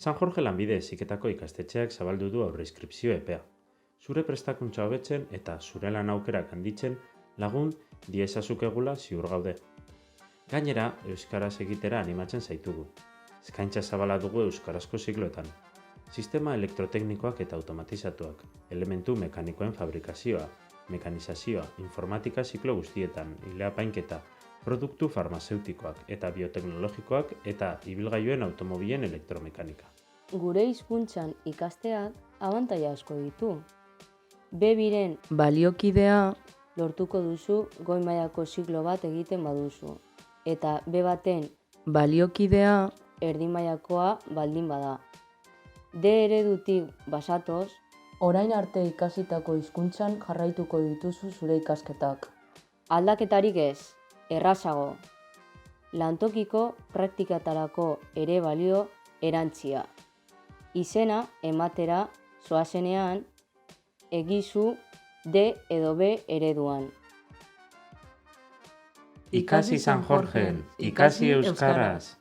San Jorge Lanbide Heziketako ikastetxeak zabaldu du aurreinskripzio epea. Zure prestakuntza hobetzen eta zure lan aukerak handitzen lagun diezazukegula ziur gaude. Gainera, euskaraz egitera animatzen zaitugu. Eskaintza zabala dugu euskarazko zikloetan. Sistema elektroteknikoak eta automatizatuak, elementu mekanikoen fabrikazioa, mekanizazioa, informatika ziklo guztietan, ile-apainketa, produktu farmazeutikoak eta bioteknologikoak eta ibilgailuen automobilen elektromekanika. Gure hizkuntzan ikasteak abantaila asko ditu. B2-ren baliokidea lortuko duzu goi mailako ziklo bat egiten baduzu. Eta B1-en baliokidea erdi mailakoa baldin bada. D eredutik basatoz, orain arte ikasitako hizkuntzan jarraituko dituzu zure ikasketak. Aldaketarik ez, errazago. Lantokiko praktikatarako ere balio erantzia. Izena ematera zoazenean egizu D edo B ereduan. Ikasi San Jorgen, ikasi euskaraz!